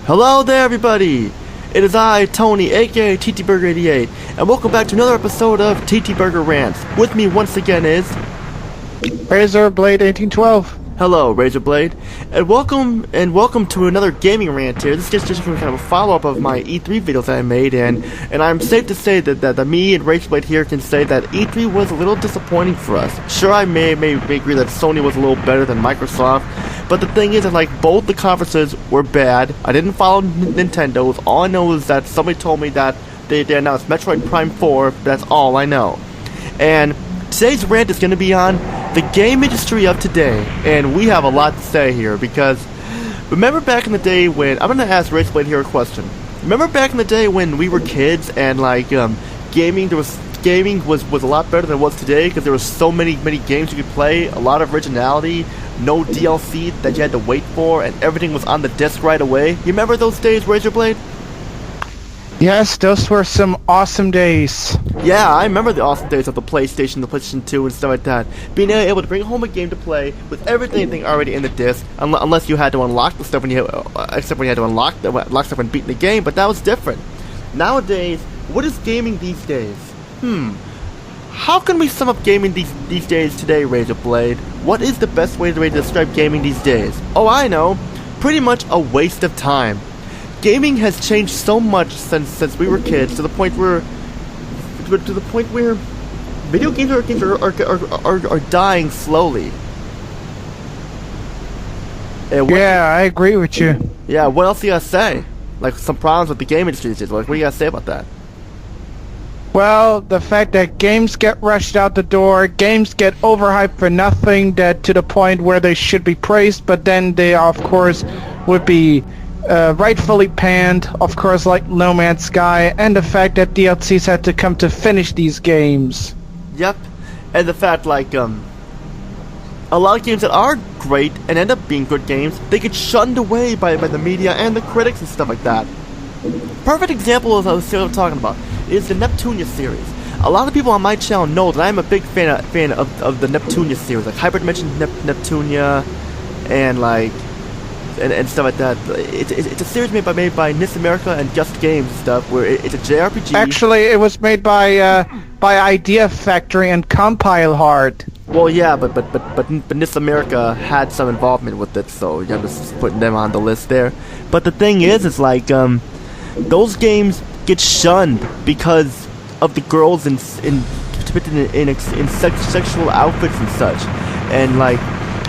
Hello there, everybody! It is I, Tony, aka TTBurger88, and welcome back to another episode of TTBurger Rants. With me once again is... Razorblade1812. Hello, Razorblade, and welcome to another gaming rant here. This is just kind of a follow-up of my E3 videos that I made, and I'm safe to say that me and Razorblade here can say that E3 was a little disappointing for us. Sure, I may agree that Sony was a little better than Microsoft, but the thing is that like both the conferences were bad. I didn't follow Nintendo's. All I know is that somebody told me that they announced Metroid Prime 4. That's all I know. And today's rant is going to be on the game industry of today, and we have a lot to say here because remember back in the day when I'm going to ask Razorblade here a question. Remember back in the day when we were kids and like gaming was a lot better than it was today because there were so many games you could play, a lot of originality, no DLC that you had to wait for, and everything was on the disc right away. You remember those days, Razorblade? Yes, those were some awesome days. Yeah, I remember the awesome days of the PlayStation 2, and stuff like that. Being able to bring home a game to play with everything already in the disc, unless you had to unlock the stuff except when you had to unlock stuff when beating the game, but that was different. Nowadays, what is gaming these days? How can we sum up gaming these days today, Razorblade? What is the best way to describe gaming these days? Oh, I know. Pretty much a waste of time. Gaming has changed so much since we were kids to the point where video games are dying slowly. Yeah, I agree with you. Yeah, what else do you gotta say? Like some problems with the game industry these days. Like, what do you gotta say about that? Well, the fact that games get rushed out the door, games get overhyped for nothing, that to the point where they should be praised, but then they, of course, would be rightfully panned, of course, like No Man's Sky, and the fact that DLCs had to come to finish these games. Yep, and the fact, like, a lot of games that are great and end up being good games, they get shunned away by the media and the critics and stuff like that. Perfect example of what I'm talking about is the Neptunia series. A lot of people on my channel know that I'm a big fan of the Neptunia series, like Hyperdimension Neptunia, and like and stuff like that. It's a series made by Nis America and Just Games and stuff, where it's a JRPG. Actually, it was made by Idea Factory and Compile Hard. Well, yeah, but Nis America had some involvement with it, so I'm just putting them on the list there. But the thing is, it's like those games get shunned because of the girls in sexual outfits and such, and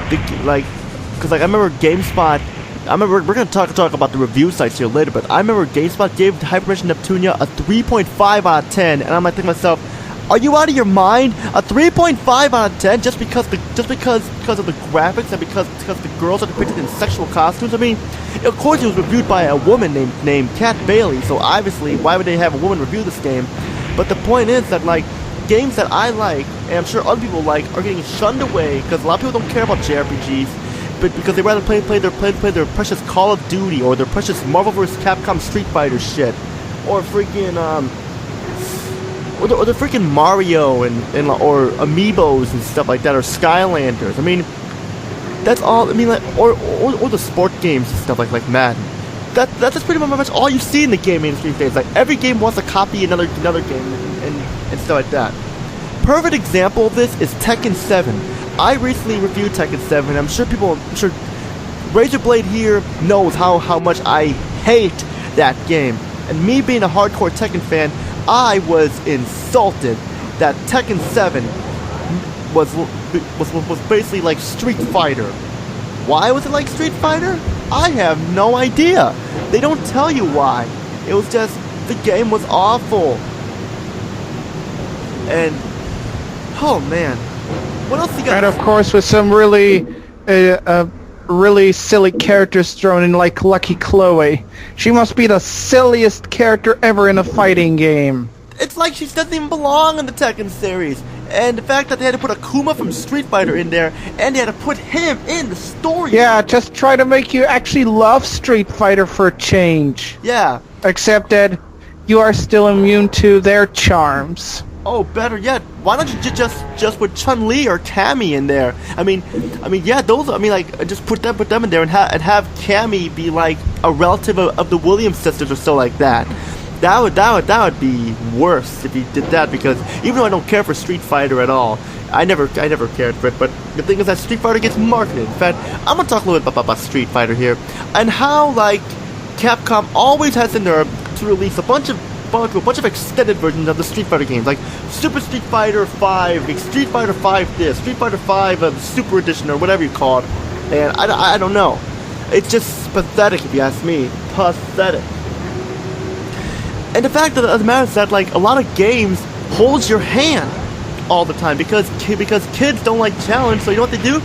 because I remember GameSpot. We're gonna talk about the review sites here later, but I remember GameSpot gave Hyperdimension Neptunia a 3.5 out of 10, and I'm like thinking to myself, are you out of your mind? A 3.5 out of 10 just because of the graphics and because the girls are depicted in sexual costumes? I mean, of course it was reviewed by a woman named Kat Bailey, so obviously why would they have a woman review this game? But the point is that like games that I like and I'm sure other people like are getting shunned away because a lot of people don't care about JRPGs. But because they rather play their precious Call of Duty or their precious Marvel vs. Capcom Street Fighter shit, or freaking or the freaking Mario and or Amiibos and stuff like that, or Skylanders. I mean, that's all. I mean, like or the sport games and stuff like Madden. That's just pretty much all you see in the gaming industry these days. Like every game wants to copy another game and stuff like that. Perfect example of this is Tekken 7. I recently reviewed Tekken 7. I'm sure Razorblade here knows how much I hate that game. And me being a hardcore Tekken fan, I was insulted that Tekken 7 was basically like Street Fighter. Why was it like Street Fighter? I have no idea. They don't tell you why. It was just the game was awful. And oh man. What else you got? And of course with some really silly characters thrown in, like Lucky Chloe. She must be the silliest character ever in a fighting game. It's like she doesn't even belong in the Tekken series. And the fact that they had to put Akuma from Street Fighter in there, and they had to put him in the story. Yeah, just try to make you actually love Street Fighter for a change. Yeah. Except that you are still immune to their charms. Oh, better yet, why don't you just put Chun-Li or Cammy in there? I mean, yeah, those. I mean, like, just put them in there and have Cammy be like a relative of the Williams sisters or so like that. That would be worse if you did that, because even though I don't care for Street Fighter at all, I never cared for it. But the thing is that Street Fighter gets marketed. In fact, I'm gonna talk a little bit about Street Fighter here and how like Capcom always has the nerve to release a bunch of extended versions of the Street Fighter games, like Super Street Fighter 5, Street Fighter 5 this, Street Fighter 5 Super Edition, or whatever you call it. And I don't know. It's just pathetic, if you ask me. Pathetic. And the fact of the matter is that, like, a lot of games hold your hand all the time because kids don't like challenge. So you know what they do?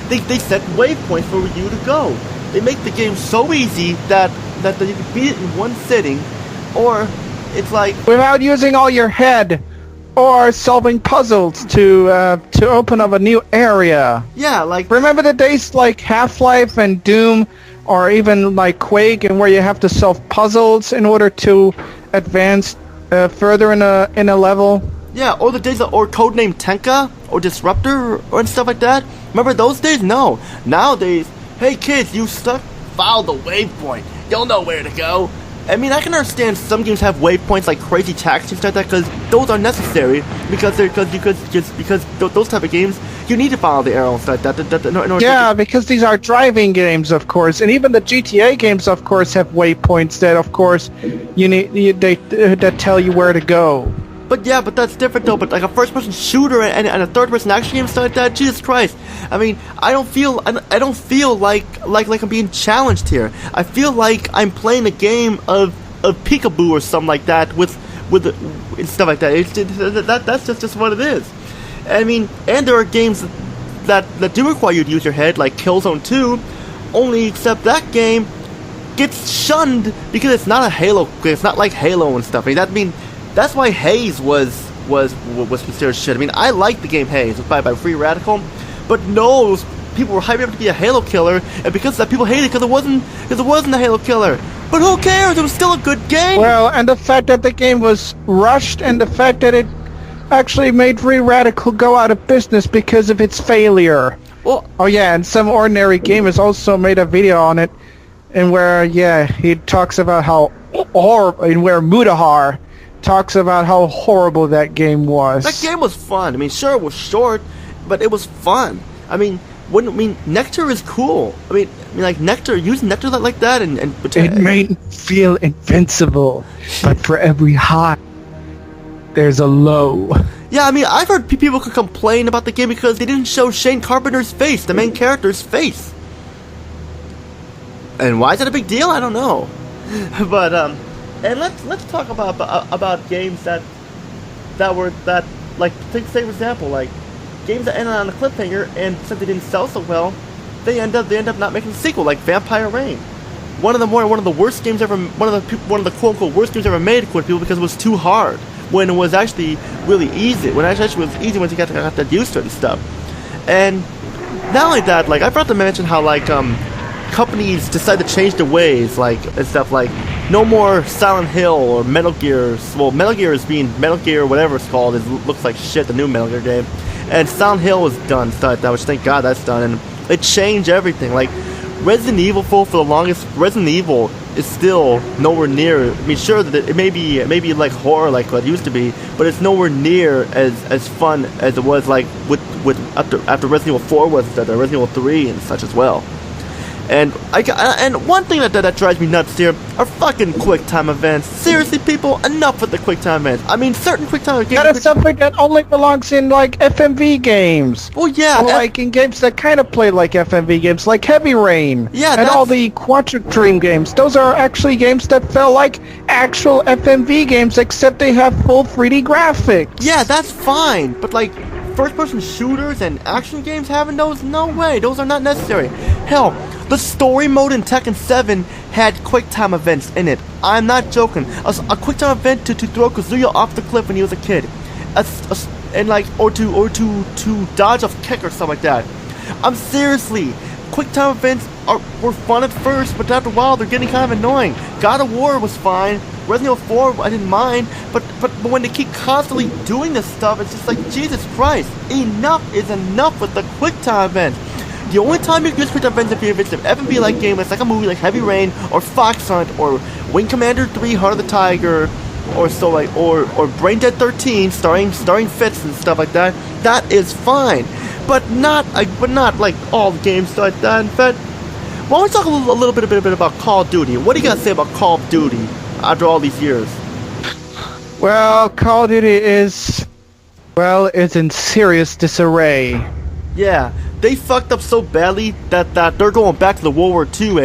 They set waypoints for you to go. They make the game so easy that you can beat it in one sitting, or it's like without using all your head or solving puzzles to open up a new area. Yeah, like remember the days like Half-Life and Doom, or even like Quake, and where you have to solve puzzles in order to advance further in a level. Yeah, or the days or Codename Tenka or Disruptor or stuff like that. Remember those days? No. Nowadays, hey kids, you stuck? Follow the waypoint. You'll know where to go. I mean, I can understand some games have waypoints like Crazy Taxi and stuff like that, because those are necessary because those type of games you need to follow the arrows like that. Yeah, because these are driving games, of course, and even the GTA games, of course, have waypoints that, of course, that tell you where to go. But that's different though. But like a first-person shooter and a third-person action game, stuff like that. Jesus Christ! I mean, I don't feel like I'm being challenged here. I feel like I'm playing a game of peekaboo or something like that with stuff like that. That's just what it is. I mean, and there are games that do require you to use your head, like Killzone 2. Only except that game gets shunned because it's not a Halo game. It's not like Halo and stuff. I mean, that's why Haze was considered shit. I mean, I liked the game Haze. It was by Free Radical, but no, people were hyping up to be a Halo killer, and because of that, people hated it because it wasn't a Halo killer. But who cares? It was still a good game. Well, and the fact that the game was rushed, and the fact that it actually made Free Radical go out of business because of its failure. Well, oh yeah, and some ordinary gamers also made a video on it, and where he talks about how and where Mutahar talks about how horrible that game was. That game was fun. I mean, sure, it was short, but it was fun. I mean, Nectar is cool. I mean, like Nectar, use Nectar like that, and it made me feel invincible. But for every high, there's a low. Yeah, I mean, I've heard people could complain about the game because they didn't show Shane Carpenter's face, the main character's face. And why is that a big deal? I don't know. But and let's talk about games that like, say for example, like games that ended on a cliffhanger, and since they didn't sell so well, they end up not making a sequel, like Vampire Rain. One of the worst games ever, one of the quote unquote worst games ever made, according to people, because it was too hard when it was actually really easy. When it actually was easy once you got that used to it and stuff. And not only that, like I forgot to mention how like companies decide to change their ways, like and stuff like no more Silent Hill or Metal Gear. Well, Metal Gear is being Metal Gear, whatever it's called. It looks like shit, the new Metal Gear game. And Silent Hill was done, stuff like that, which thank God that's done. And it changed everything. Like Resident Evil for the longest, Resident Evil is still nowhere near. I mean, sure that it may be like horror like what it used to be, but it's nowhere near as fun as it was like with after Resident Evil 4 was Resident Evil 3 and such as well. And one thing that drives me nuts here are fucking QuickTime events. Seriously, people, enough with the QuickTime events. I mean, certain QuickTime games. That is something that only belongs in like FMV games. Well, yeah, or like in games that kind of play like FMV games, like Heavy Rain. Yeah, and all the Quantic Dream games. Those are actually games that felt like actual FMV games, except they have full 3D graphics. Yeah, that's fine, but like first-person shooters and action games having those, no way. Those are not necessary. Hell, the story mode in Tekken 7 had QuickTime events in it. I'm not joking. A QuickTime event to throw Kazuya off the cliff when he was a kid, and like or to dodge a kick or something like that. I'm seriously, quick time events were fun at first, but after a while they're getting kind of annoying. God of War was fine. Resident Evil 4 I didn't mind, but when they keep constantly doing this stuff, it's just like, Jesus Christ, enough is enough with the quick time events. The only time you can use quick time events if it's an FMV-like game, it's like a movie like Heavy Rain or Fox Hunt or Wing Commander 3: Heart of the Tiger, or so like or Brain Dead 13 starring Fitz and stuff like that. That is fine, but not like all the games like that. In fact, why don't we talk a little bit about Call of Duty? What do you got to say about Call of Duty after all these years? Well, Call of Duty is in serious disarray. Yeah, they fucked up so badly that they're going back to the World War II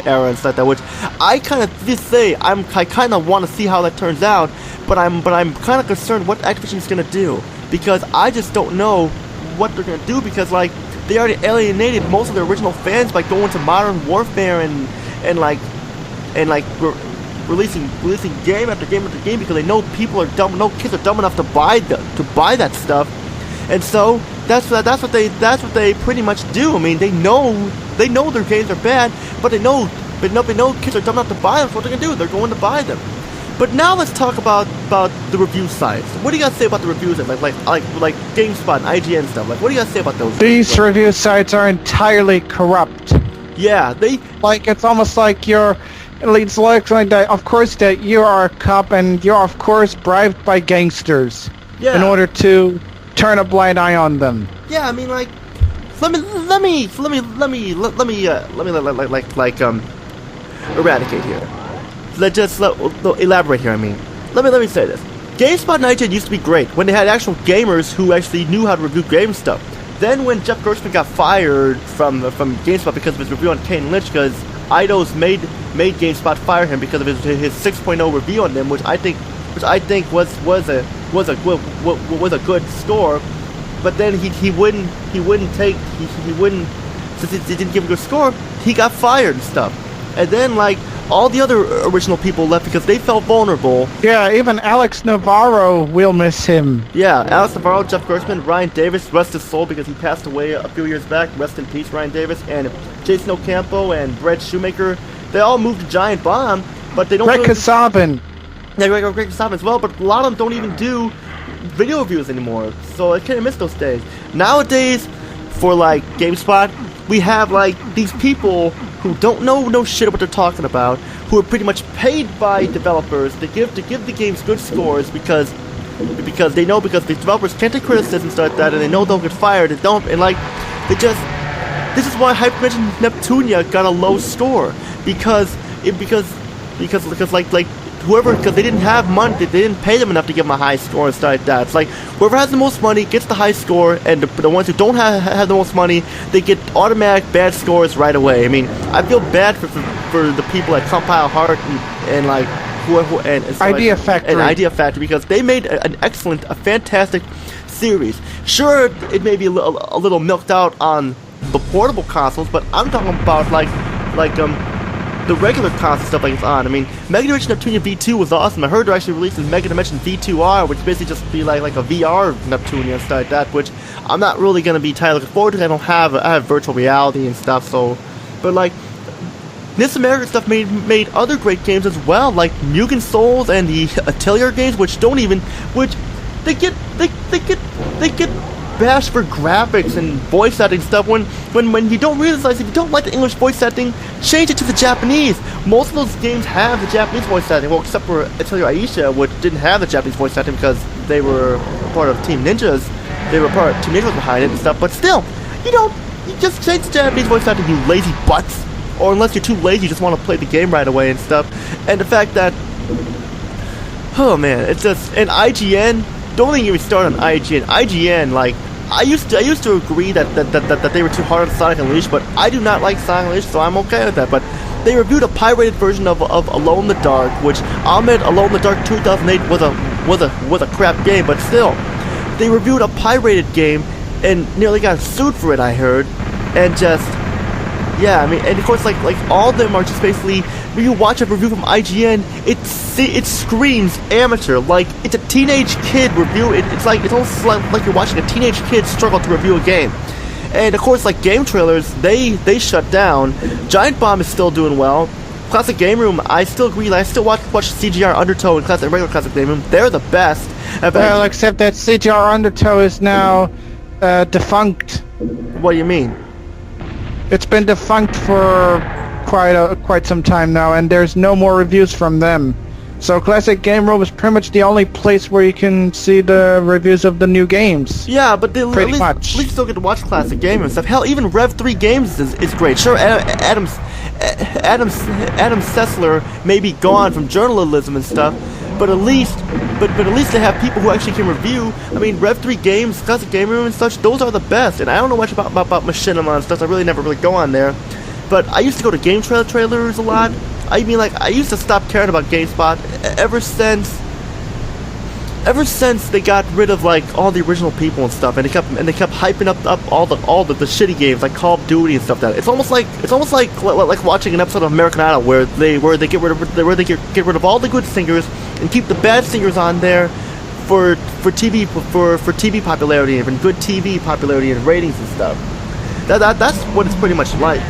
era and stuff like that, which I kind of just say I kind of want to see how that turns out, but I'm kind of concerned what Activision's gonna do, because I just don't know what they're gonna do, because like they already alienated most of their original fans by going to Modern Warfare and releasing game after game after game, because they know people are dumb, no kids are dumb enough to buy that stuff. And so that's what they pretty much do. I mean, they know their games are bad, but they know kids are dumb enough to buy them. So what they're gonna do? They're going to buy them. But now let's talk about the review sites. What do you guys say about the reviews? Like GameSpot and IGN stuff. Like, what do you guys say about those? These review sites are entirely corrupt. Yeah, it's almost like it's like that. Of course, that you are a cop and you're of course bribed by gangsters in order to turn a blind eye on them. Yeah, I mean, like, let me eradicate here. Let's elaborate here. I mean, let me say this. GameSpot and IGN used to be great when they had actual gamers who actually knew how to review game stuff. Then when Jeff Gerstmann got fired from GameSpot because of his review on Kane Lynch, because Eidos made GameSpot fire him because of his 6.0 review on them, which I think was a good score, but then since he didn't give a good score, he got fired and stuff. And then like all the other original people left because they felt vulnerable. Yeah, even Alex Navarro will miss him. Yeah, Alex Navarro, Jeff Gerstmann, Ryan Davis, rest his soul because he passed away a few years back. Rest in peace, Ryan Davis, and Jason Ocampo and Brett Shoemaker. They all moved to Giant Bomb, but they don't. Greg Kasabin. Yeah, Greg Kasabin as well, but a lot of them don't even do video reviews anymore, so I kind of miss those days. Nowadays, for like GameSpot, we have like these people who don't know shit what they're talking about, who are pretty much paid by developers to give the games good scores because they know, because the developers can't take criticism and stuff like that, and they know they'll get fired. This is why Hyperdimension Neptunia got a low score because whoever, because they didn't have money, they didn't pay them enough to give them a high score and stuff like that. It's like whoever has the most money gets the high score, and the ones who don't have the most money, they get automatic bad scores right away. I mean, I feel bad for the people at Compile Heart and like whoever and Idea Factory, because they made a fantastic series. Sure, it may be a little milked out on the portable consoles, but I'm talking about the regular console stuff like it's on. I mean, Mega Dimension Neptunia V2 was awesome. I heard they're actually releasing Mega Dimension V2R, which basically just be like a VR Neptunia and stuff like that, which I'm not really going to be entirely looking forward to. I have virtual reality and stuff, so, but like, this American stuff made other great games as well, like Mugen Souls and the Atelier games, which they get bashed for graphics and voice acting stuff when you don't realize, if you don't like the English voice acting, change it to the Japanese. Most of those games have the Japanese voice acting, well, except for Atelier Aisha, which didn't have the Japanese voice acting because they were part of Team Ninjas. They were part of Team Ninjas behind it and stuff, but still, you just change the Japanese voice acting, you lazy butts. Or unless you're too lazy, you just want to play the game right away and stuff. And the fact that, oh man, it's just, and IGN, don't even start on IGN. IGN, like, I used to agree that they were too hard on Sonic Unleashed, but I do not like Sonic Unleashed, so I'm okay with that. But they reviewed a pirated version of Alone in the Dark, which I'll admit Alone in the Dark 2008 was a crap game, but still, they reviewed a pirated game and nearly got sued for it, I heard, and just, yeah, I mean, and of course, like all of them are just basically, when you watch a review from IGN, it screams amateur, like it's a teenage kid review. It's almost like you're watching a teenage kid struggle to review a game, And of course, like game trailers, they shut down. Giant Bomb is still doing well. Classic Game Room, I still agree. Like, I still watch CGR Undertow and regular Classic Game Room. They're the best. Well, except that CGR Undertow is now defunct. What do you mean? It's been defunct for quite some time now, and there's no more reviews from them. So Classic Game Room is pretty much the only place where you can see the reviews of the new games. Yeah, but at least you still get to watch Classic Game and stuff. Hell, even Rev 3 Games is great. Sure, Adam Sessler may be gone from journalism and stuff, but at least they have people who actually can review. I mean, Rev 3 Games, Classic Game Room and such, those are the best. And I don't know much about Machinima and stuff, so I really never go on there. But I used to go to game trailers a lot. I mean, like, I used to stop caring about GameSpot ever since they got rid of like all the original people and stuff, and they kept hyping up all the shitty games like Call of Duty and stuff. That it's almost like watching an episode of American Idol where they get rid of all the good singers and keep the bad singers on there for TV popularity and good TV popularity and ratings and stuff. That's what it's pretty much like.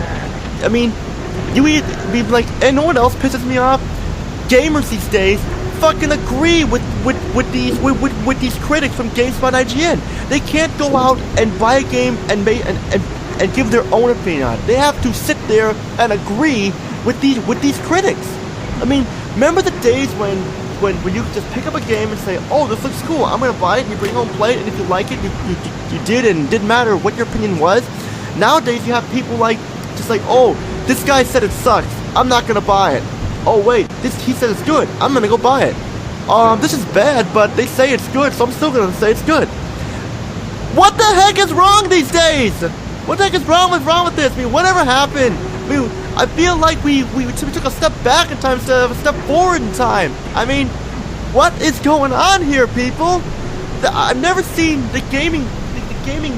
I mean, be like, and no one else pisses me off. Gamers these days fucking agree with these critics from GameSpot and IGN. They can't go out and buy a game and give their own opinion on it. They have to sit there and agree with these critics. I mean, remember the days when you could just pick up a game and say, "Oh, this looks cool. I'm gonna buy it." And you bring it home, play it, and if you like it, you did, and it didn't matter what your opinion was. Nowadays, you have people just like, "Oh, this guy said it sucks. I'm not gonna buy it. Oh wait, he said it's good. I'm gonna go buy it. This is bad, but they say it's good, so I'm still gonna say it's good." What the heck is wrong these days? What the heck is wrong with this? I mean, whatever happened? I feel like we took a step back in time instead of a step forward in time. I mean, what is going on here, people? I've never seen the gaming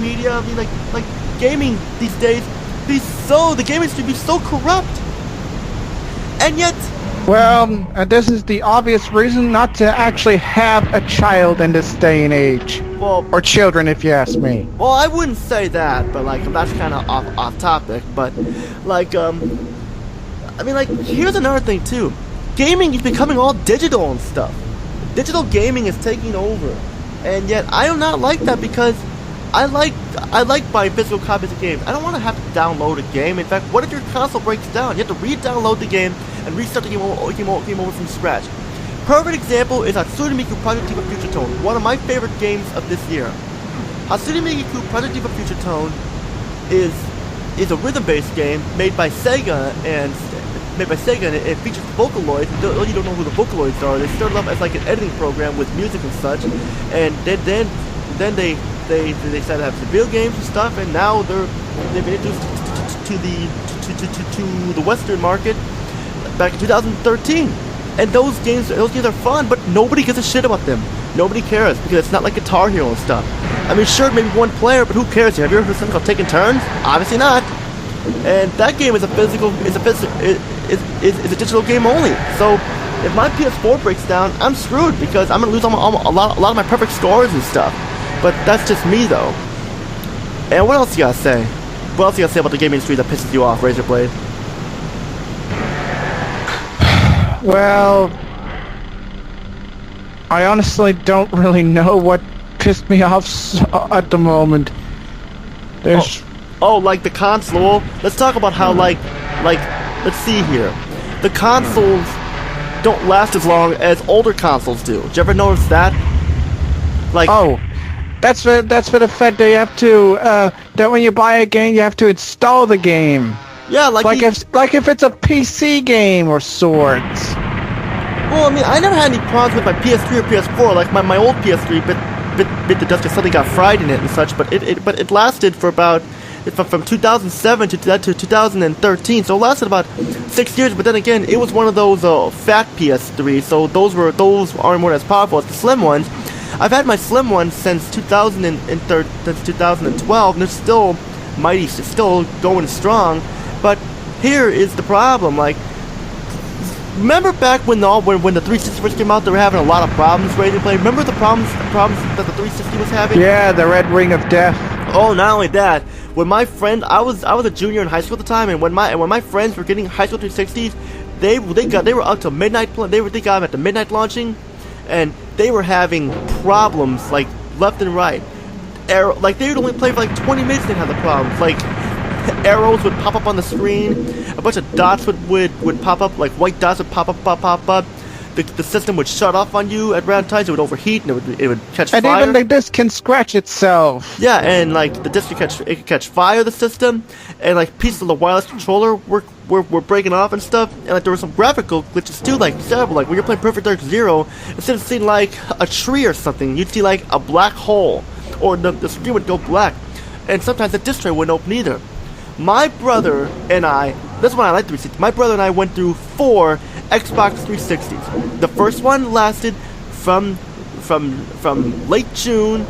media. I mean, like gaming these days the gaming industry be so corrupt. And yet... Well, this is the obvious reason not to actually have a child in this day and age. Well... Or children, if you ask me. Well, I wouldn't say that, but, like, that's kind of off topic. But, like, I mean, like, here's another thing, too. Gaming is becoming all digital and stuff. Digital gaming is taking over. And yet, I do not like that because I like buying physical copies of games. I don't want to have to download a game. In fact, what if your console breaks down? You have to re-download the game and restart the game over from scratch. Perfect example is Hatsune Miku Project Diva Future Tone, one of my favorite games of this year. Hatsune Miku Project Diva Future Tone is a rhythm-based game made by Sega and it features Vocaloids. You don't know who the Vocaloids are. They started off as like an editing program with music and such, and then they decided to have some video games and stuff, and now they've been introduced to the Western market back in 2013. And those games are fun, but nobody gives a shit about them. Nobody cares because it's not like Guitar Hero and stuff. I mean, sure, maybe one player, but who cares? Have you ever heard of something called Taking Turns? Obviously not. And that game is a digital game only. So if my PS4 breaks down, I'm screwed because I'm gonna lose a lot of my perfect scores and stuff. But that's just me, though. And what else you gotta say? What else you gotta say about the gaming industry that pisses you off, Razorblade? Well, I honestly don't really know what pissed me off at the moment. There's... Oh, like the console? Let's talk about how, like, let's see here. The consoles don't last as long as older consoles do. Did you ever notice that? Like... Oh. That's for the fact that you have to that when you buy a game you have to install the game. Yeah, like if it's a PC game or sorts. Well, I mean, I never had any problems with my PS3 or PS4. Like my old PS3 bit the dust because something got fried in it and such. But it lasted for about from 2007 to 2013. So it lasted about 6 years. But then again, it was one of those fat PS3s. So those aren't more as powerful as the slim ones. I've had my slim one since 2012, and it's still mighty, it's still going strong. But here is the problem. Like, remember back when the 360 first came out, they were having a lot of problems ready to play. Remember the problems that the 360 was having? Yeah, the Red Ring of Death. Oh, not only that. when my friend, I was a junior in high school at the time, and when my friends were getting high school 360s, they were up till midnight. They got them at the midnight launching, and they were having problems like left and right. Like they would only play for like 20 minutes and have the problems. Like arrows would pop up on the screen, a bunch of dots would pop up, like white dots would pop up. The system would shut off on you at random times. It would overheat and it would catch fire. And even the disc can scratch itself. Yeah, and like the disc could catch fire. The system, and like pieces of the wireless controller were breaking off and stuff. And like there were some graphical glitches too, like several. Like when you're playing Perfect Dark Zero, instead of seeing like a tree or something, you'd see like a black hole, or the screen would go black. And sometimes the disc tray wouldn't open either. My brother and I, that's when I like 360. My brother and I went through 4 Xbox 360s. The first one lasted from late June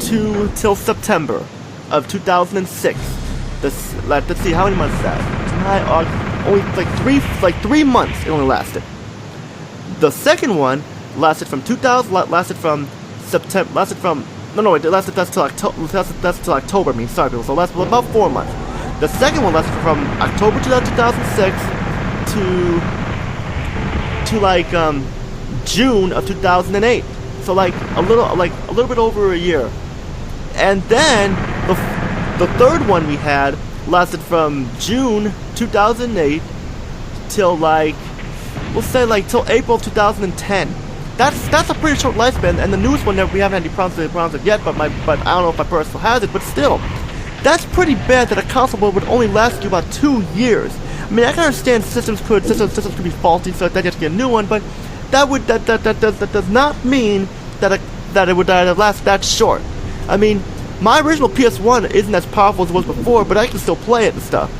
till September of 2006. Let's see how many months that. Only like 3 months it only lasted. The second one lasted from September. That's till October. I mean, sorry people. So it lasted about 4 months. The second one lasted from October 2006 to like June of 2008. So like a little bit over a year. And then the third one we had lasted from June 2008 till like we'll say like till April 2010. That's a pretty short lifespan. And the newest one that we haven't had any problems with yet, but I don't know if my personal has it, but still. That's pretty bad that a console would only last you about 2 years. I mean, I can understand systems could be faulty, so that you have to get a new one, but that does not mean that it would last that short. I mean, my original PS1 isn't as powerful as it was before, but I can still play it and stuff.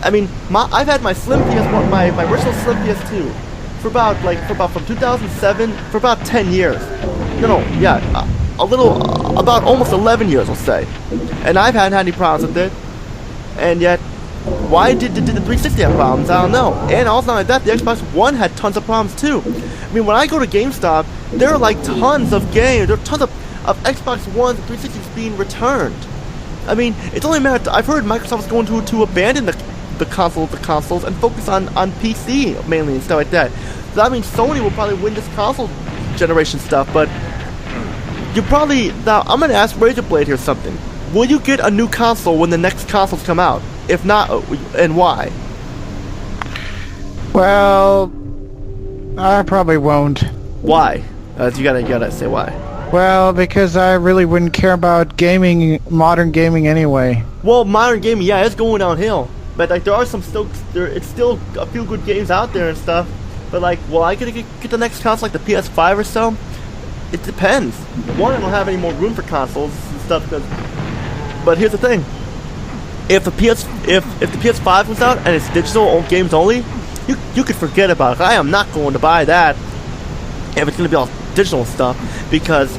I mean, I've had my slim PS1, my original slim PS2, from 2007 for about 10 years. About almost 11 years, I'll say. And I've hadn't had any problems with it. And yet, why did the 360 have problems? I don't know. And also not like that, the Xbox One had tons of problems too. I mean, when I go to GameStop, there are like tons of games, there are tons of Xbox Ones and 360s being returned. I mean, it's only a matter I've heard Microsoft's going to abandon the consoles and focus on PC mainly and stuff like that. So that means Sony will probably win this console generation stuff, but now I'm gonna ask Razorblade here something. Will you get a new console when the next consoles come out? If not, and why? Well, I probably won't. Why? You gotta say why. Well, because I really wouldn't care about modern gaming anyway. Well, modern gaming, yeah, it's going downhill. But like, it's still a few good games out there and stuff. But like, will I get the next console like the PS5 or so? It depends. One, I don't have any more room for consoles and stuff. But here's the thing: if the PS5 was out and it's digital games only, you could forget about it. I am not going to buy that if it's going to be all digital stuff, because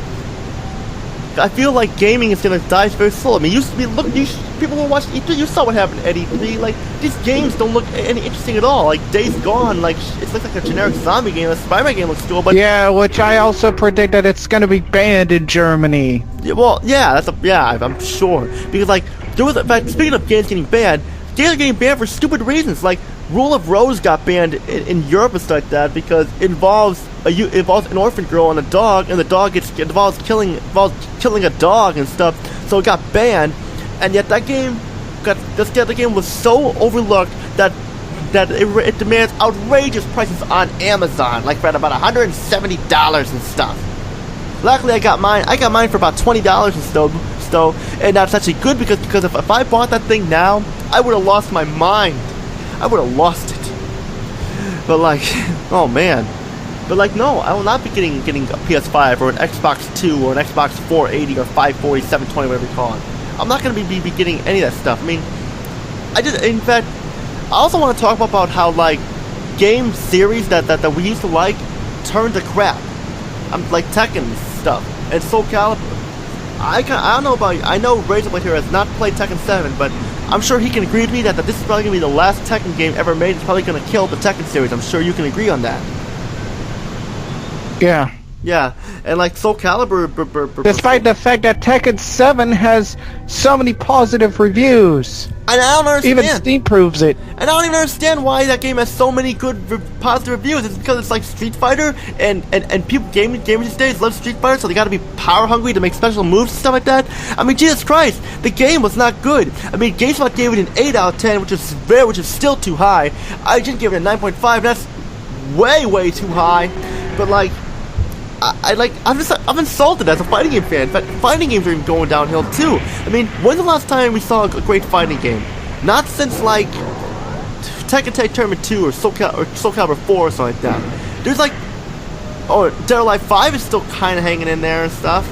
I feel like gaming is going to die very slow. I mean, people who watch E3, you saw what happened at E3. Like, these games don't look any interesting at all. Like, Days Gone, like, it looks like a generic zombie game. The Spider-Man game looks cool, but... Yeah, which I also predict that it's going to be banned in Germany. Yeah, well, yeah, I'm sure. Because, like, in fact, speaking of games getting banned are getting banned for stupid reasons. Like, Rule of Rose got banned in Europe and stuff like that because it involves an orphan girl and a dog, and the dog involves killing a dog and stuff. So it got banned, and yet the game was so overlooked that it demands outrageous prices on Amazon, like for about $170 and stuff. Luckily, I got mine for about $20 and so, and that's actually good because if I bought that thing now, I would have lost my mind. I would have lost it. But like, oh man. But like, no, I will not be getting a PS5 or an Xbox 2 or an Xbox 480 or 540, 720, whatever you call it. I'm not going to be getting any of that stuff. I mean, in fact, I also want to talk about how like game series that we used to like turned to crap. I'm like Tekken stuff and Soul Calibur. I don't know about you. I know Razorblade here has not played Tekken 7, but I'm sure he can agree with me that this is probably going to be the last Tekken game ever made. It's probably going to kill the Tekken series. I'm sure you can agree on that. Yeah, Yeah, and like Soul Calibur. Despite the fact that Tekken 7 has so many positive reviews. And I don't understand. Even Steam proves it. And I don't even understand why that game has so many good positive reviews. It's because it's like Street Fighter, and people gamers these days love Street Fighter, so they gotta be power hungry to make special moves and stuff like that. I mean, Jesus Christ, the game was not good. I mean, GameSpot gave it an 8 out of 10, which is still too high. I just gave it a 9.5, that's way too high. But like, I'm insulted as a fighting game fan. But fighting games are even going downhill too. I mean, when's the last time we saw a great fighting game? Not since like Tekken Tag Tournament 2 or Soul Calibur 4 or something like that. There's like, Dead or Alive 5 is still kind of hanging in there and stuff.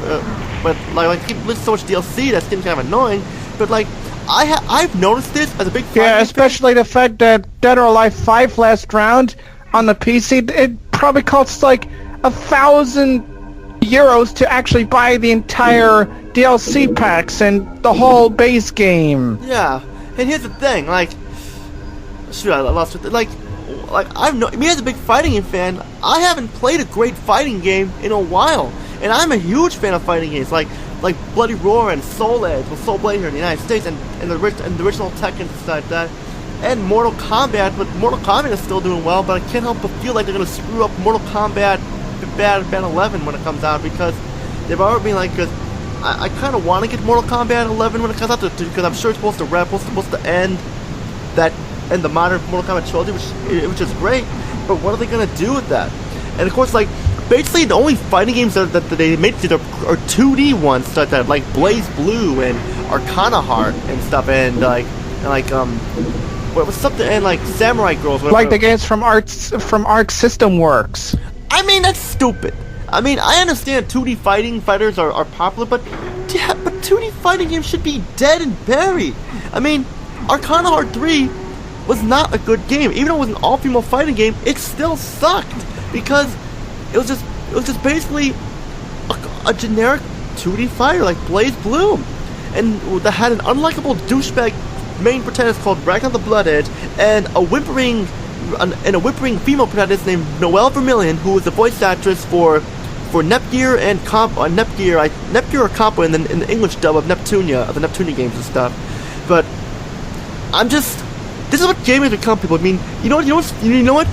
But like there's so much DLC that's getting kind of annoying. But like, I've noticed this as a big yeah, especially the fact that Dead or Alive 5 last round on the PC, it probably costs like €1,000 to actually buy the entire DLC packs and the whole base game. Yeah, and here's the thing, like, shoot, I lost it. Like me as a big fighting game fan, I haven't played a great fighting game in a while, and I'm a huge fan of fighting games, like Bloody Roar and Soul Edge, with Soul Blade here in the United States, and the original Tekken and stuff like that. And Mortal Kombat, but Mortal Kombat is still doing well, but I can't help but feel like they're going to screw up Mortal Kombat Bad 11 when it comes out, because they've already been like, because I kind of want to get Mortal Kombat 11 when it comes out, because I'm sure it's supposed to end the modern Mortal Kombat trilogy, which is great, but what are they going to do with that? And of course, like, basically the only fighting games that they made are 2D ones, such as like Blaze Blue and Arcana Heart and stuff, and what was something, and like Samurai Girls, whatever. Like the games from Arc System Works. I mean, that's stupid. I mean, I understand 2D fighters are popular, but 2D fighting games should be dead and buried. I mean, Arcana Heart 3 was not a good game. Even though it was an all-female fighting game, it still sucked, because it was just basically a generic 2D fighter like Blaze Blue, and that had an unlikable douchebag main protagonist called Ragnar the Blood Edge, and a whimpering female protagonist named Noelle Vermillion, who was the voice actress for Nepgear and Nepgear or Compa in the English dub of Neptunia, of the Neptunia games and stuff. But this is what gamers become, people. I mean, you know what?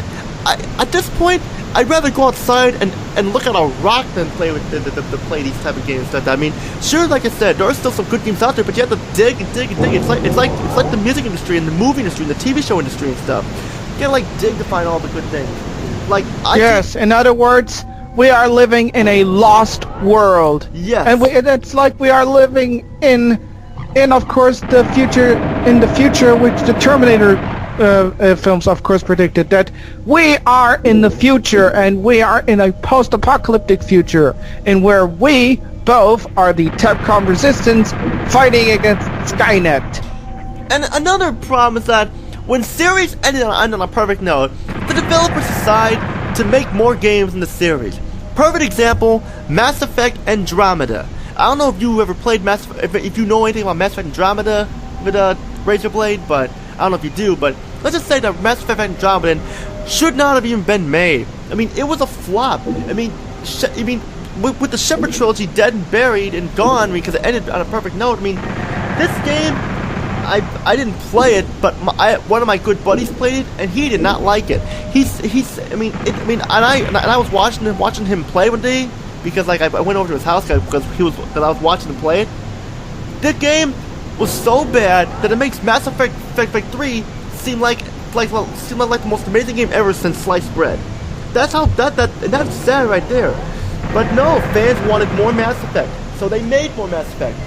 At this point, I'd rather go outside and look at a rock than play these type of games. I mean, sure, like I said, there are still some good games out there, but you have to dig and dig and dig. It's like the music industry and the movie industry and the TV show industry and stuff. You gotta like dig to find all the good things. Like in other words, we are living in a lost world. Yes, and it's like we are living in of course the future, which the Terminator films of course predicted, that we are in the future, and we are in a post-apocalyptic future, and where we both are the Capcom Resistance fighting against Skynet. And another problem is that when series ended on a perfect note, the developers decide to make more games in the series. Perfect example, Mass Effect Andromeda. I don't know if you ever played if you know anything about Mass Effect Andromeda with Razor Blade, but I don't know if you do, but let's just say that Mass Effect Andromeda should not have even been made. I mean, it was a flop. I mean, with the Shepard trilogy dead and buried and gone because it ended on a perfect note. I mean, this game, I didn't play it, but one of my good buddies played it, and he did not like it. I was watching him play one day, because like I went over to his house because I was watching him play it. The game was so bad that it makes Mass Effect 3 seem like the most amazing game ever since sliced bread. That's that's sad right there. But no, fans wanted more Mass Effect, so they made more Mass Effect.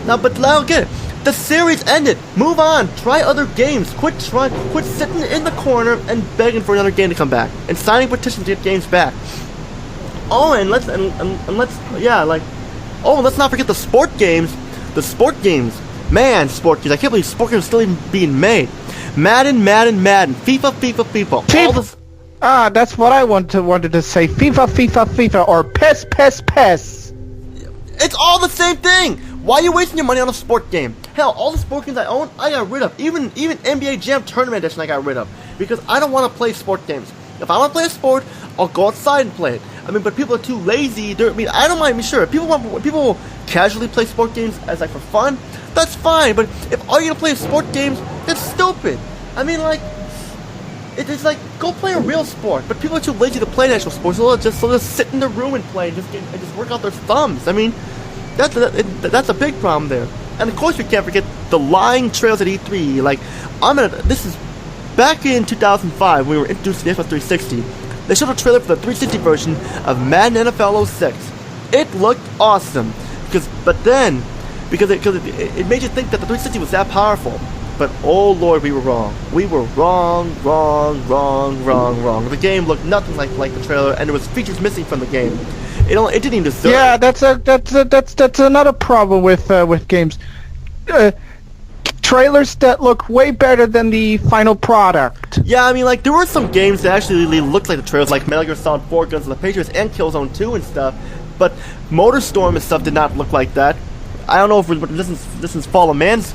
Now again, the series ended. Move on. Try other games. Quit sitting in the corner and begging for another game to come back and signing petitions to get games back. Oh, and let's not forget the sport games. The sport games. Man, sport games. I can't believe sport games are still even being made. Madden, FIFA. All this. That's what I wanted to say. FIFA, or PES. It's all the same thing. Why are you wasting your money on a sport game? Hell, all the sport games I own, I got rid of. Even NBA Jam Tournament Edition I got rid of, because I don't want to play sport games. If I want to play a sport, I'll go outside and play it. I mean, but people are too lazy. I mean, I don't mind. I mean, sure, people casually play sport games as like for fun. That's fine. But if all you're gonna play is sport games, that's stupid. I mean, like, it's like go play a real sport. But people are too lazy to play an actual sport, so they'll just sit in their room and play and just work out their thumbs. I mean, that's a big problem there. And of course, we can't forget the lying trails at E3. Like, this is back in 2005 when we were introduced to the Xbox 360. They showed a trailer for the 360 version of Madden NFL 06. It looked awesome, because it made you think that the 360 was that powerful. But oh lord, we were wrong. We were wrong. The game looked nothing like the trailer, and there was features missing from the game. It didn't even deserve. Yeah, that's another problem with games. Trailers that look way better than the final product. Yeah, I mean, like, there were some games that actually looked like the trailers, like Metal Gear Solid 4, Guns of the Patriots, and Killzone 2 and stuff, but Motorstorm and stuff did not look like that. I don't know if this is Fall of Man's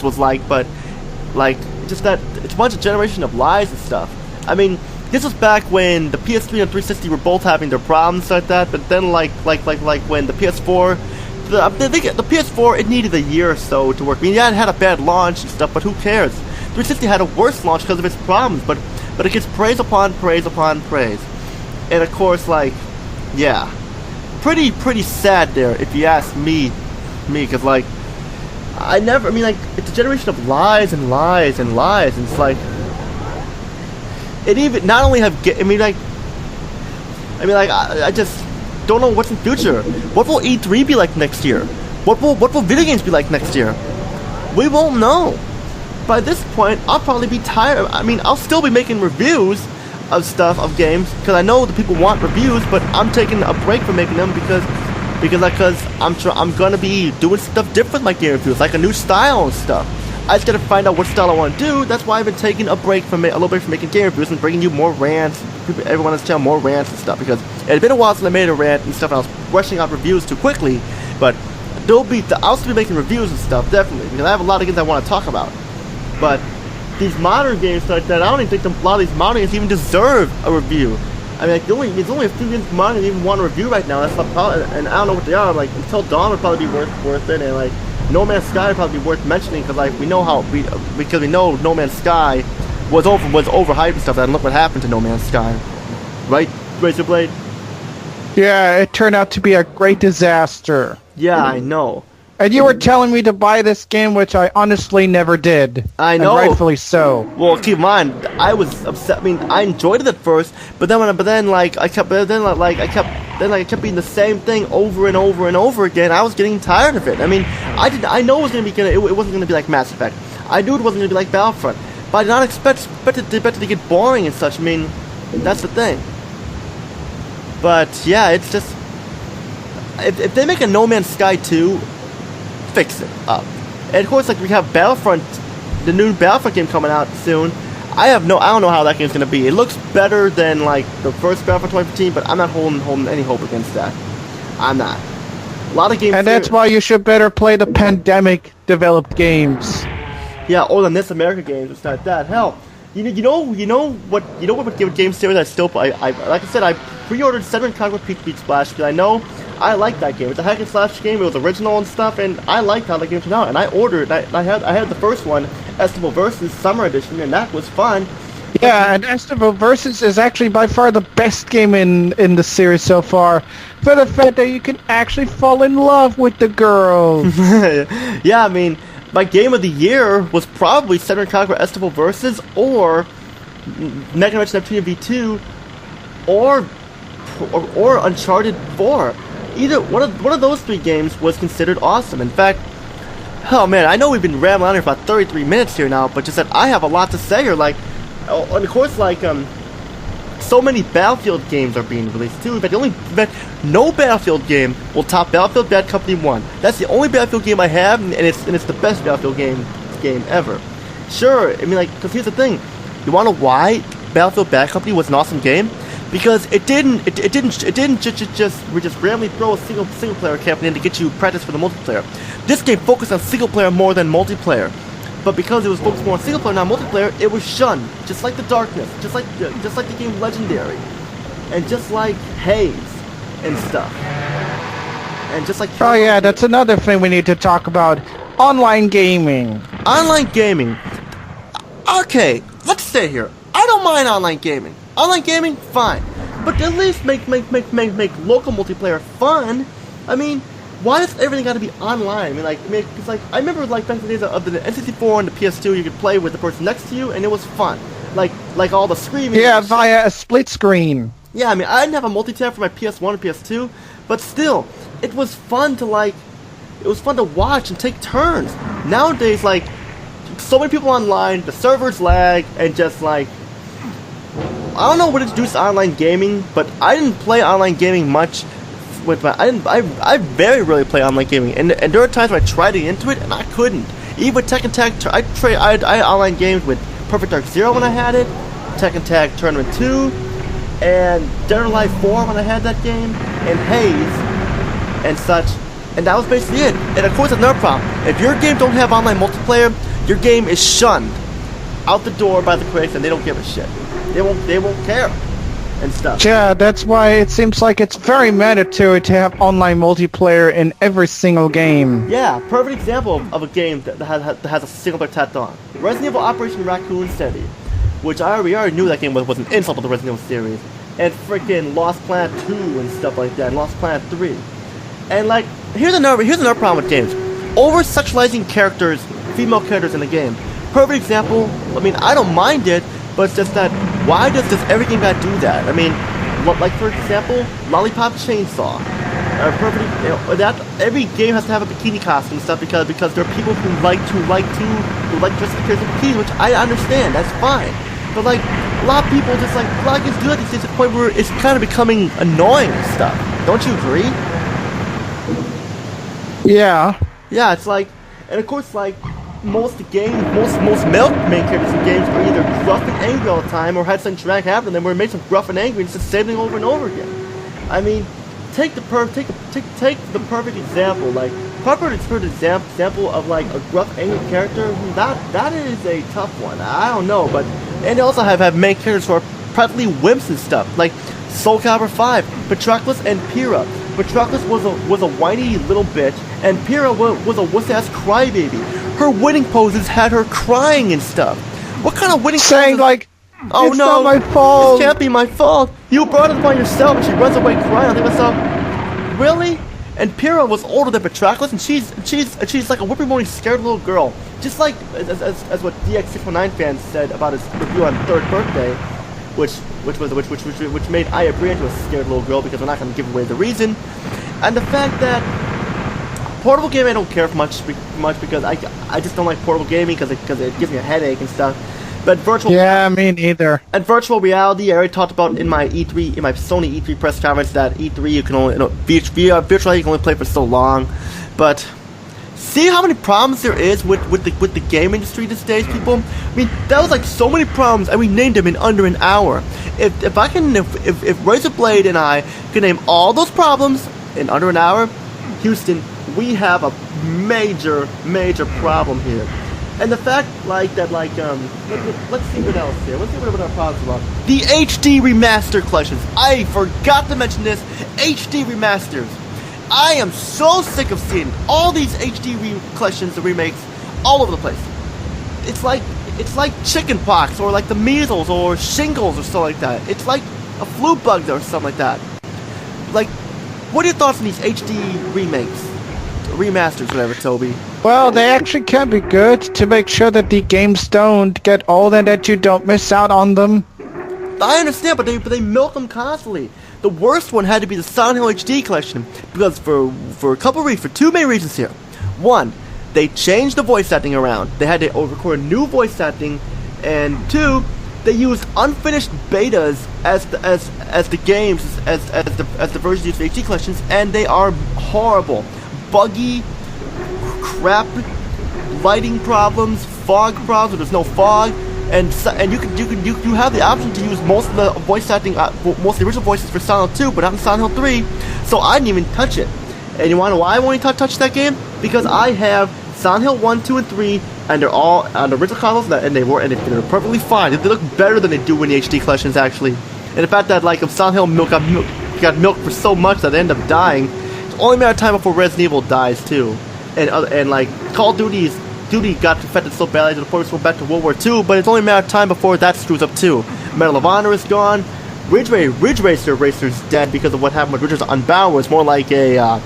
was like, but, like, just that, it's a bunch of generation of lies and stuff. I mean, this was back when the PS3 and 360 were both having their problems like that, but then, like when the PS4... the PS4, it needed a year or so to work. I mean, yeah, it had a bad launch and stuff, but who cares? 360 had a worse launch because of its problems, but it gets praise upon praise upon praise. And of course, like, yeah, pretty sad there, if you ask me, because, like, it's a generation of lies and lies and lies, and it's like, it even, not only have, I just don't know what's in the future. What will E3 be like next year? What will video games be like next year? We won't know. By this point, I'll probably be tired. I mean, I'll still be making reviews of stuff, of games, because I know the people want reviews, but I'm taking a break from making them because I'm gonna be doing stuff different with my game reviews, like a new style and stuff. I just gotta find out what style I want to do. That's why I've been taking a little break from making game reviews and bringing you more rants. Everyone on this channel more rants and stuff, because it had been a while since I made a rant and stuff, and I was rushing out reviews too quickly. But I'll still be making reviews and stuff, definitely, because I have a lot of games I want to talk about. But these modern games like that, I don't even think a lot of these modern games even deserve a review. I mean, like, there's only a few games modern that even want a review right now. That's the problem, and I don't know what they are. Like, Until Dawn would probably be worth it, and like No Man's Sky would probably be worth mentioning, because like we know No Man's Sky was overhyped and stuff, and look what happened to No Man's Sky, right, Razorblade? Yeah, it turned out to be a great disaster. Yeah, I know. And you were telling me to buy this game, which I honestly never did. I know, and rightfully so. Well, keep in mind, I was upset. I mean, I enjoyed it at first, but then I kept being the same thing over and over and over again. I was getting tired of it. I mean, I know it wasn't gonna be like Mass Effect. I knew it wasn't gonna be like Battlefront, but I did not expect it to get boring and such. I mean, that's the thing. But yeah, it's just if they make a No Man's Sky 2, fix it up. And of course, like, we have Battlefront, the new Battlefront game coming out soon. I don't know how that game's gonna be. It looks better than like the first Battlefront 2015, but I'm not holding any hope against that. I'm not. A lot of games. And that's why you should better play the pandemic developed games. Yeah, or the This America games. It's not that. Hell, you know what game series I still play. Like I said, I pre-ordered Seven Conquer Beach Splash because I know I like that game. It's a hack and slash game. It was original and stuff, and I liked how the game turned out. And I ordered. I had the first one, Estival Versus Summer Edition, and that was fun. Yeah, and Estival Versus is actually by far the best game in the series so far, for the fact that you can actually fall in love with the girls. Yeah, I mean, my game of the year was probably Seven Conquer Estival Versus, or Mega Man Neptunia V2, or Uncharted 4. Either one of those three games was considered awesome. In fact, oh man, I know we've been rambling on here for about 33 minutes here now, but just that I have a lot to say. Or like, and of course, like, so many Battlefield games are being released too. But no Battlefield game will top Battlefield Bad Company 1. That's the only Battlefield game I have, and it's the best Battlefield game ever. Sure, I mean, like, because here's the thing, you want to know why Battlefield Bad Company was an awesome game? Because it didn't just randomly throw a single player campaign in to get you practice for the multiplayer. This game focused on single player more than multiplayer. But because it was focused more on single player, not multiplayer, it was shunned. Just like The Darkness, just like the game Legendary. and just like Haze and stuff. And just like... Oh yeah, that's another thing we need to talk about. Online gaming. Online gaming. Okay, let's stay here. I don't mind online gaming. Online gaming, fine. But at least make local multiplayer fun. I mean, why does everything got to be online? I mean, because I remember like back in the days of the N64 and the PS2, you could play with the person next to you, and it was fun. Like all the screaming. Yeah, via a split screen. Yeah, I mean, I didn't have a multi-tab for my PS1 and PS2, but still, it was fun to watch and take turns. Nowadays, like, so many people online, the servers lag, and just like, I don't know what introduced online gaming, but I didn't play online gaming much. I very rarely play online gaming, and there were times when I tried to get into it and I couldn't. Even with Tekken Tag, I online games with Perfect Dark Zero when I had it, Tekken Tag Tournament 2, and Dead or Alive 4 when I had that game, and Haze, and such, and that was basically it. And of course, another problem: if your game don't have online multiplayer, your game is shunned out the door by the critics, and they don't give a shit. They won't care. And stuff. Yeah, that's why it seems like it's very mandatory to have online multiplayer in every single game. Yeah, perfect example of a game that has a single player tacked on. Resident Evil Operation Raccoon City, which we already knew that game was an insult to the Resident Evil series, and freaking Lost Planet 2 and stuff like that, and Lost Planet 3. And like, here's another problem with games: over-sexualizing characters, female characters in the game. Perfect example. I mean, I don't mind it. But it's just that, why does every game gotta do that? I mean, like for example, Lollipop Chainsaw. Every game has to have a bikini costume and stuff because there are people who like dress up in bikinis, which I understand. That's fine. But like, a lot of people just like, a lot of games do that to the point where it's kind of becoming annoying and stuff. Don't you agree? Yeah. Yeah, it's like, and of course, like, most male main characters in games are either gruff and angry all the time, or had some drag happen to them where it makes them gruff and angry, and it's the same thing over and over again. I mean, take the perfect example, like example of like a gruff, angry character. That is a tough one. I don't know, but and they also have main characters who are practically wimps and stuff, like Soul Calibur 5, Patroclus and Pyrrha. Patroclus was a whiny little bitch, and Pyrrha was a wuss-ass crybaby. Her winning poses had her crying and stuff. What kind of winning saying poses? Like, oh it's no, not my fault. This can't be my fault. You brought it upon yourself, and she runs away crying. I think myself, really? And Pyrrha was older than Patroclus, and she's like a whipping scared little girl, just like as what DX619 fans said about his review on Third Birthday, which made Aya Bria into a scared little girl, because we're not going to give away the reason. And the fact that portable gaming I don't care for much because I just don't like portable gaming because it gives me a headache and stuff. But virtual me neither. And virtual reality, I already talked about in my Sony E3 press conference that E3 you can only virtual reality you can only play for so long. But see how many problems there is with the game industry these days, people. I mean, that was like so many problems, and we named them in under an hour. If Razor Blade and I can name all those problems in under an hour, Houston, we have a major problem here. And the fact let's see what else here. Let's see what our problems are. The HD remaster collections. I forgot to mention this. HD remasters. I am so sick of seeing all these HD collections and remakes all over the place. It's like chicken pox, or like the measles, or shingles, or something like that. It's like a flu bug or something like that. Like, what are your thoughts on these HD remakes? Remasters, whatever, Toby. Well, they actually can be good to make sure that the games don't get old and that you don't miss out on them. I understand, but they milk them constantly. The worst one had to be the Silent Hill HD collection, because for two main reasons here. One, they changed the voice acting around. They had to record a new voice acting, and two, they used unfinished betas as the games as the versions used for HD collections, and they are horrible. Buggy, crap, lighting problems, fog problems, where there's no fog, and you have the option to use most of the voice acting, most of the original voices for Silent Hill 2, but not in Silent Hill 3. So I didn't even touch it. And you want to know why I won't touch that game? Because I have Silent Hill 1, 2, and 3, and they're all on the original consoles, and they're perfectly fine. They look better than they do in the HD collections, actually. and the fact that like if Silent Hill got milked for so much that they end up dying, it's only a matter of time before Resident Evil dies too, and like Call of Duty got affected so badly that the point we're back to World War II, but it's only a matter of time before that screws up too. Medal of Honor is gone. Ridge Racer's dead because of what happened with Ridge Racer Unbound. Was more like a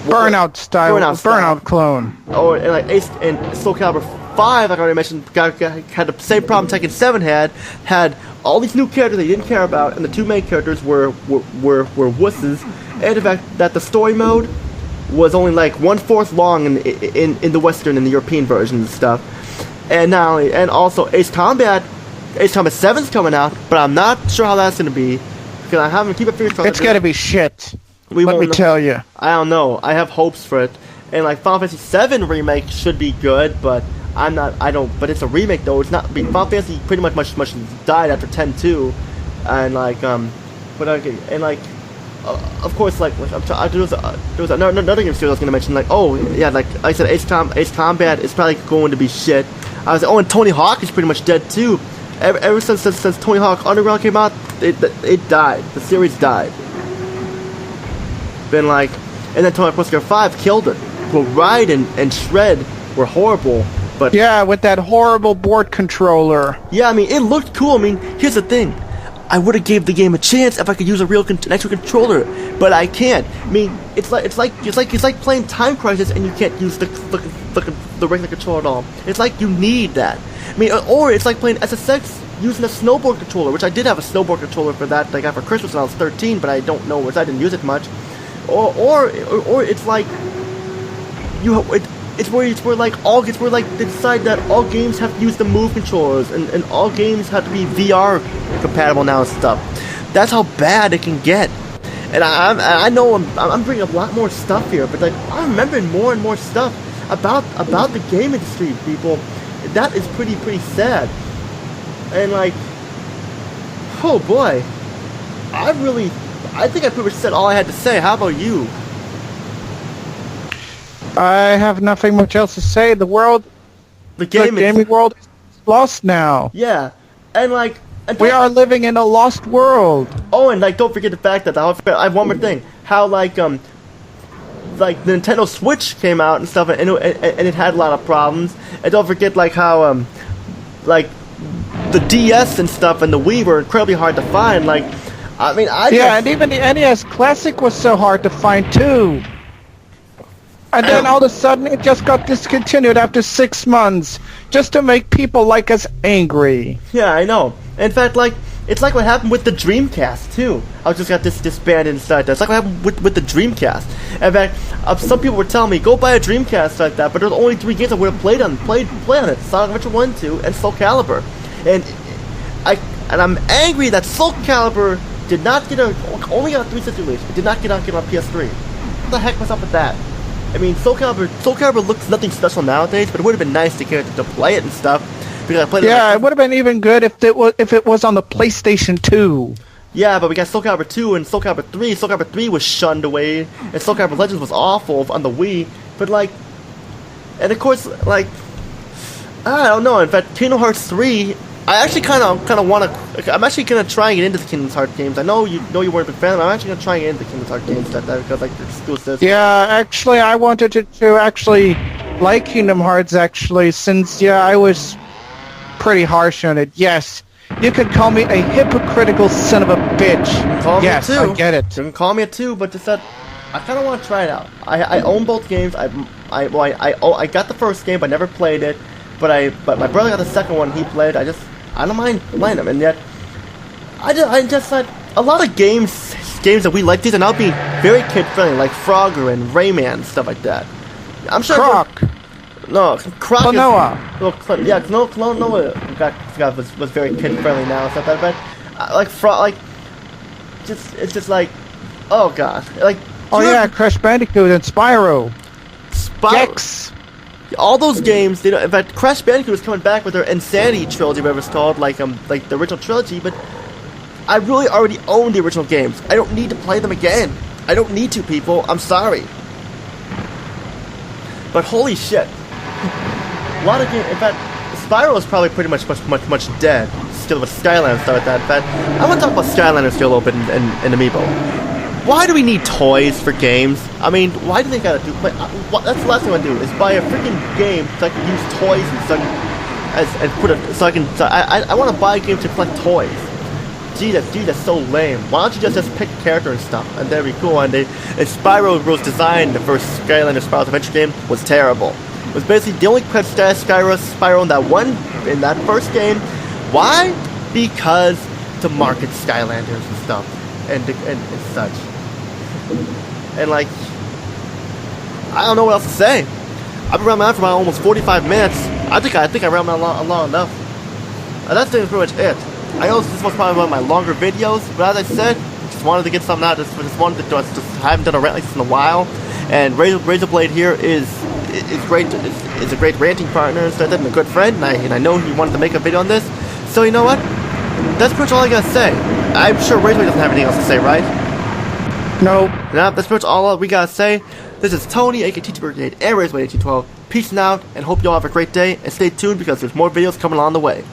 Burnout style clone. Oh, and like Ace and Soul Calibur 5, like I already mentioned, had the same problem Tekken 7 had all these new characters they didn't care about, and the two main characters were wusses, and the fact that the story mode was only like 1/4 long in the Western and the European versions and stuff. And also Ace Combat 7's coming out, but I'm not sure how that's gonna be because I haven't keep it fingers crossed. It's gonna be shit. Let me tell you. I don't know. I have hopes for it, and like Final Fantasy 7 remake should be good, but but it's a remake though. It's not. Final Fantasy pretty much died after 10-2, and like but okay, and like. Of course, like there was another game series I was gonna mention. Like, oh yeah, like I said, Ace Combat is probably going to be shit. I was like, oh, and Tony Hawk is pretty much dead too. Ever since Tony Hawk Underground came out, it died. The series died. Been like, and then Tony Hawk Pro Skater 5 killed it. Well, Ride and Shred were horrible, but yeah, with that horrible board controller. Yeah, I mean, it looked cool. I mean, here's the thing. I would have gave the game a chance if I could use an actual controller, but I can't. I mean, it's like playing Time Crisis and you can't use the regular controller at all. It's like you need that. I mean, or it's like playing SSX using a snowboard controller, which I did have a snowboard controller for that I got for Christmas when I was 13, but I don't know I didn't use it much. Or it's like it's where they decide that all games have to use the Move controllers and all games have to be VR compatible now and stuff. That's how bad it can get. And I know I'm bringing up a lot more stuff here, but like I'm remembering more and more stuff about the game industry, people. That is pretty sad. And like, oh boy, I think I pretty much said all I had to say. How about you? I have nothing much else to say. The gaming world is lost now. Yeah, and like we are living in a lost world. Oh, and like don't forget the fact that I have one more thing. How like the Nintendo Switch came out and stuff, and it had a lot of problems. And don't forget like how like the DS and stuff and the Wii were incredibly hard to find. Like, I mean, and even the NES Classic was so hard to find too. And then all of a sudden, it just got discontinued after 6 months, just to make people like us angry. Yeah, I know. In fact, like, it's like what happened with the Dreamcast, too. I just got this disbanded inside that. It's like what happened with the Dreamcast. In fact, some people were telling me, go buy a Dreamcast like that, but there's only 3 games I would have played on it. Sonic Adventure 1, 2, and Soul Calibur. And I'm angry that Soul Calibur did not only got a 360 release. It did not get on PS3. What the heck was up with that? I mean, Soul Calibur looks nothing special nowadays, but it would have been nice to play it and stuff. Because I played it would have been even good if it was on the PlayStation 2. Yeah, but we got Soul Calibur 2 and Soul Calibur 3. Soul Calibur 3 was shunned away, and Soul Calibur Legends was awful on the Wii. But like, and of course, like, I don't know. In fact, Kingdom Hearts 3. I actually kind of want to. I'm actually gonna try and get into the Kingdom Hearts games. I know you weren't a big fan, but I'm actually gonna try and get into the Kingdom Hearts games because like they're exclusive. Yeah, actually, I wanted to actually like Kingdom Hearts actually, since I was pretty harsh on it. Yes, you could call me a hypocritical son of a bitch. Yes, I get it. You can call me it too, but just that I kind of want to try it out. I own both games. I got the first game, but I never played it. But my brother got the second one. He played. I don't mind playing them, and yet I just thought a lot of games that we like these are now being very kid friendly, like Frogger and Rayman and stuff like that. I'm sure. Croc. No, Croc. Klonoa. Klonoa was very kid friendly now and stuff like that. But like Frog, it's just like, oh god, like. Oh yeah, Crash Bandicoot and Spyro. Gex. All those games, in fact, Crash Bandicoot is coming back with their Insanity trilogy, whatever it's called, like the original trilogy. But I really already own the original games. I don't need to play them again. I don't need to, people. I'm sorry. But holy shit, a lot of games. In fact, Spyro is probably pretty much dead. Still with Skylanders start with that. But I want to talk about Skylanders still a little bit in Amiibo. Why do we need toys for games? I mean, why do they gotta do? Like, that's the last thing I do is buy a freaking game so I can use toys and so I can I want to buy a game to collect toys. Gee, that's so lame. Why don't you just pick a character and stuff, and that'd be cool. And Spyro's design, the first Skylanders Spyro's Adventure game, was terrible. It was basically the only Spyro in that first game. Why? Because to market Skylanders and stuff, and such. And like, I don't know what else to say. I've been around for about almost 45 minutes. I think I ran around long enough. And that's pretty much it. I know this was probably one of my longer videos, but as I said, just wanted to get something out. Just wanted to just haven't done a rant like this in a while. And Razor Blade here is great. Is a great ranting partner and a good friend. And I know he wanted to make a video on this. So you know what? That's pretty much all I gotta say. I'm sure Razor Blade doesn't have anything else to say, right? No. Nah, that's pretty much all we gotta say. This is Tony, aka TTBurger Rants, and Razor Blade 1812. Peace out, and hope you all have a great day. And stay tuned because there's more videos coming along the way.